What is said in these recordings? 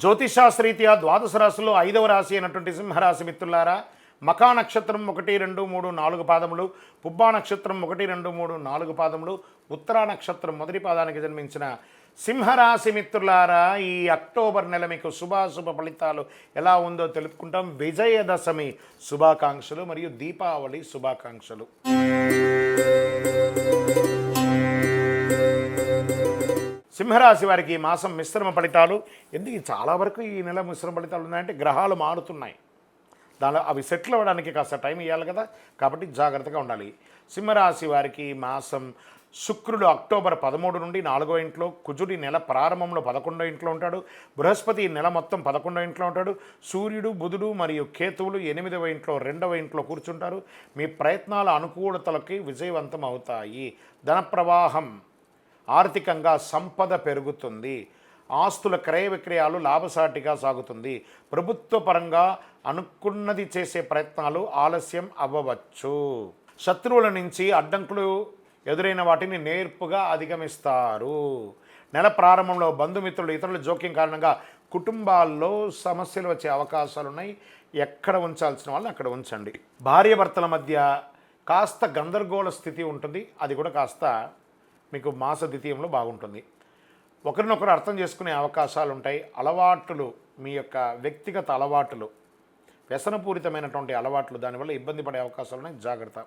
జ్యోతిషాస్త్రీత్యా ద్వాదశ రాశుల్లో 5వ రాశి అయినటువంటి సింహరాశి మిత్రులారా, మఖా నక్షత్రం 1, 2, 3, 4 పాదములు, పుబ్బా నక్షత్రం 1, 2, 3, 4 పాదములు, ఉత్తరా నక్షత్రం మొదటి పాదానికి జన్మించిన సింహరాశి మిత్రులారా, ఈ అక్టోబర్ నెల మీకు శుభాశుభ ఫలితాలు ఎలా ఉందో తెలుపుకుంటాం. విజయదశమి శుభాకాంక్షలు మరియు దీపావళి శుభాకాంక్షలు. సింహరాశి వారికి ఈ మాసం మిశ్రమ ఫలితాలు. ఎందుకు చాలా వరకు ఈ నెల మిశ్రమ ఫలితాలు ఉన్నాయంటే గ్రహాలు మారుతున్నాయి, దానిలో అవి సెటిల్ అవ్వడానికి కాస్త టైం ఇవ్వాలి కదా, కాబట్టి జాగ్రత్తగా ఉండాలి. సింహరాశి వారికి ఈ మాసం శుక్రుడు అక్టోబర్ 13 నుండి 4వ ఇంట్లో, కుజుడి నెల ప్రారంభంలో 11వ ఇంట్లో ఉంటాడు, బృహస్పతి నెల మొత్తం 11వ ఇంట్లో ఉంటాడు, సూర్యుడు, బుధుడు మరియు కేతువులు 8వ ఇంట్లో 2వ ఇంట్లో కూర్చుంటారు. మీ ప్రయత్నాల అనుకూలతలకి విజయవంతం అవుతాయి. ధన ప్రవాహం, ఆర్థికంగా సంపద పెరుగుతుంది. ఆస్తుల క్రయ విక్రయాలు లాభసాటిగా సాగుతుంది. ప్రభుత్వ పరంగా అనుకున్నది చేసే ప్రయత్నాలు ఆలస్యం అవ్వవచ్చు. శత్రువుల నుంచి అడ్డంకులు ఎదురైన వాటిని నేర్పుగా అధిగమిస్తారు. నెల ప్రారంభంలో బంధుమిత్రులు, ఇతరుల జోక్యం కారణంగా కుటుంబాల్లో సమస్యలు వచ్చే అవకాశాలు ఉన్నాయి. ఎక్కడ ఉంచాల్సిన వాళ్ళని అక్కడ ఉంచండి. భార్యాభర్తల మధ్య కాస్త గందరగోళ స్థితి ఉంటుంది, అది కూడా కాస్త మీకు మాస ద్వితీయంలో బాగుంటుంది. ఒకరినొకరు అర్థం చేసుకునే అవకాశాలు ఉంటాయి. అలవాట్లు, మీ యొక్క వ్యక్తిగత అలవాట్లు, వ్యసనపూరితమైనటువంటి అలవాట్లు, దానివల్ల ఇబ్బంది పడే అవకాశాలు ఉన్నాయి, జాగ్రత్త.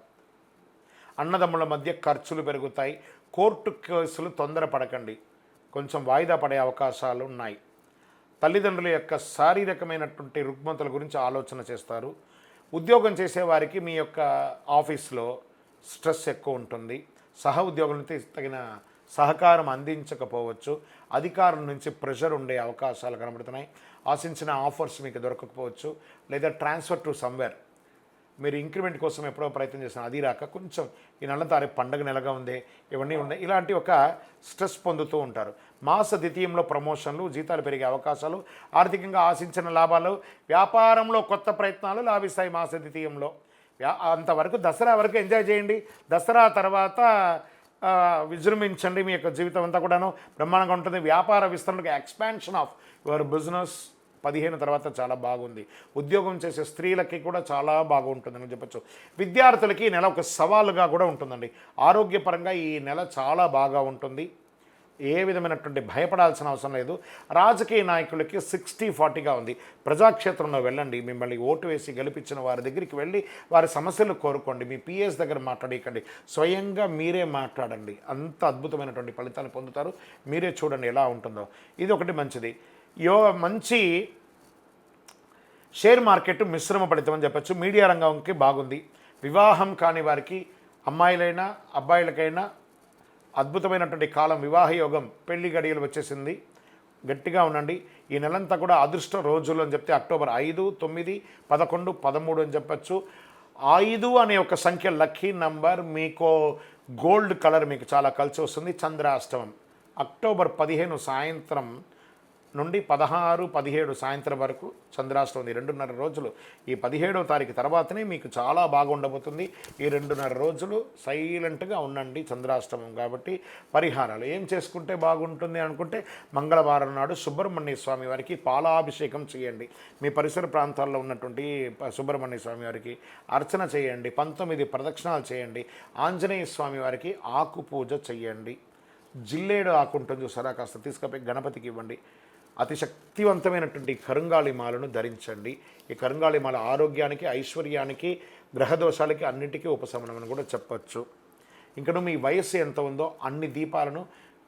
అన్నదమ్ముల మధ్య ఖర్చులు పెరుగుతాయి. కోర్టు కేసులు తొందరపడకండి, కొంచెం వాయిదా పడే అవకాశాలు ఉన్నాయి. తల్లిదండ్రుల యొక్క శారీరకమైనటువంటి రుగ్మతల గురించి ఆలోచన చేస్తారు. ఉద్యోగం చేసేవారికి మీ యొక్క ఆఫీస్లో స్ట్రెస్ ఎక్కువ ఉంటుంది. సహ ఉద్యోగులతో తగిన సహకారం అందించకపోవచ్చు. అధికారుల నుంచి ప్రెషర్ ఉండే అవకాశాలు కనబడుతున్నాయి. ఆశించిన ఆఫర్స్ మీకు దొరకకపోవచ్చు, లేదా ట్రాన్స్ఫర్ టు సమ్వేర్. మీరు ఇంక్రిమెంట్ కోసం ఎప్పుడో ప్రయత్నం చేస్తున్నారు, అది రాక కొంచెం ఈ నెల తారీఖు పండగ నెలగా ఉంది, ఇవన్నీ ఉన్నాయి, ఇలాంటి ఒక స్ట్రెస్ పొందుతూ ఉంటారు. మాస ద్వితీయంలో ప్రమోషన్లు, జీతాలు పెరిగే అవకాశాలు, ఆర్థికంగా ఆశించిన లాభాలు, వ్యాపారంలో కొత్త ప్రయత్నాలు లాభిస్తాయి మాస ద్వితీయంలో. అంతవరకు దసరా వరకు ఎంజాయ్ చేయండి. దసరా తర్వాత విజృంభించండి. మీ యొక్క జీవితం అంతా కూడాను బ్రహ్మాండంగా ఉంటుంది. వ్యాపార విస్తరణకు, ఎక్స్పాన్షన్ ఆఫ్ యువర్ బిజినెస్ 15 తర్వాత చాలా బాగుంది. ఉద్యోగం చేసే స్త్రీలకి కూడా చాలా బాగుంటుందని చెప్పచ్చు. విద్యార్థులకి ఈ నెల ఒక సవాలుగా కూడా ఉంటుందండి. ఆరోగ్యపరంగా ఈ నెల చాలా బాగా ఉంటుంది, ఏ విధమైనటువంటి భయపడాల్సిన అవసరం లేదు. రాజకీయ నాయకులకి 60-40గా ఉంది. ప్రజాక్షేత్రంలో వెళ్ళండి, మిమ్మల్ని ఓటు వేసి గెలిపించిన వారి దగ్గరికి వెళ్ళి వారి సమస్యలు కోరుకోండి. మీ పిఎస్ దగ్గర మాట్లాడకండి, స్వయంగా మీరే మాట్లాడండి. అంత అద్భుతమైనటువంటి ఫలితాలు పొందుతారు. మీరే చూడండి ఎలా ఉంటుందో. ఇది ఒకటి మంచిది. మంచి షేర్ మార్కెట్ మిశ్రమ ఫలితం అని చెప్పచ్చు. మీడియా రంగంకి బాగుంది. వివాహం కాని వారికి, అమ్మాయిలైనా అబ్బాయిలకైనా అద్భుతమైనటువంటి కాలం. వివాహ యోగం, పెళ్లి గడియలు వచ్చేసింది. గట్టిగా ఉండండి. ఈ నెలంతా కూడా అదృష్ట రోజులు అని చెప్తే అక్టోబర్ 5, 9, 11, 13 అని చెప్పచ్చు. 5 అనే ఒక సంఖ్య లక్కీ నంబర్. మీకు గోల్డ్ కలర్ మీకు చాలా కలిసి వస్తుంది. చంద్రాష్టమం అక్టోబర్ 15 సాయంత్రం నుండి 16, 17 సాయంత్రం వరకు చంద్రాష్టమం. 2.5 రోజులు. ఈ 17వ తారీఖు తర్వాతనే మీకు చాలా బాగా ఉండబోతుంది. ఈ 2.5 రోజులు సైలెంట్గా ఉండండి చంద్రాష్టమం కాబట్టి. పరిహారాలు ఏం చేసుకుంటే బాగుంటుంది అనుకుంటే, మంగళవారం నాడు సుబ్రహ్మణ్య స్వామి వారికి పాలాభిషేకం చేయండి. మీ పరిసర ప్రాంతాల్లో ఉన్నటువంటి సుబ్రహ్మణ్య స్వామి వారికి అర్చన చేయండి. 19 ప్రదక్షిణాలు చేయండి. ఆంజనేయ స్వామి వారికి ఆకు పూజ చేయండి. జిల్లేడు ఆకు ఉంటుంది చూసారా, కాస్త తీసుకపోయి గణపతికి ఇవ్వండి. అతి శక్తివంతమైనటువంటి కరుంగాళి మాలను ధరించండి. ఈ కరుంగాళి మాల ఆరోగ్యానికి, ఐశ్వర్యానికి, గ్రహదోషాలకి అన్నిటికీ ఉపశమనం అని కూడా చెప్పచ్చు. ఇంకను మీ వయస్సు ఎంత ఉందో అన్ని దీపాలను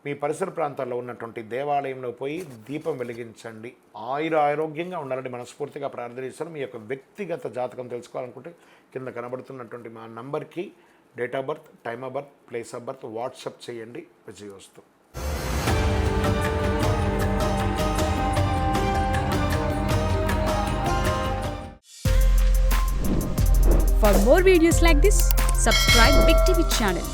మీ పరిసర ప్రాంతాల్లో ఉన్నటువంటి దేవాలయంలో పోయి దీపం వెలిగించండి. ఆరోగ్యంగా ఉండాలని మనస్ఫూర్తిగా ప్రార్థిస్తాను. మీ యొక్క వ్యక్తిగత జాతకం తెలుసుకోవాలనుకుంటే కింద కనబడుతున్నటువంటి మా నంబర్కి date of birth, time of birth, place of birth WhatsApp చేయండి. విజయోస్తు. For more videos like this, subscribe Big TV channel.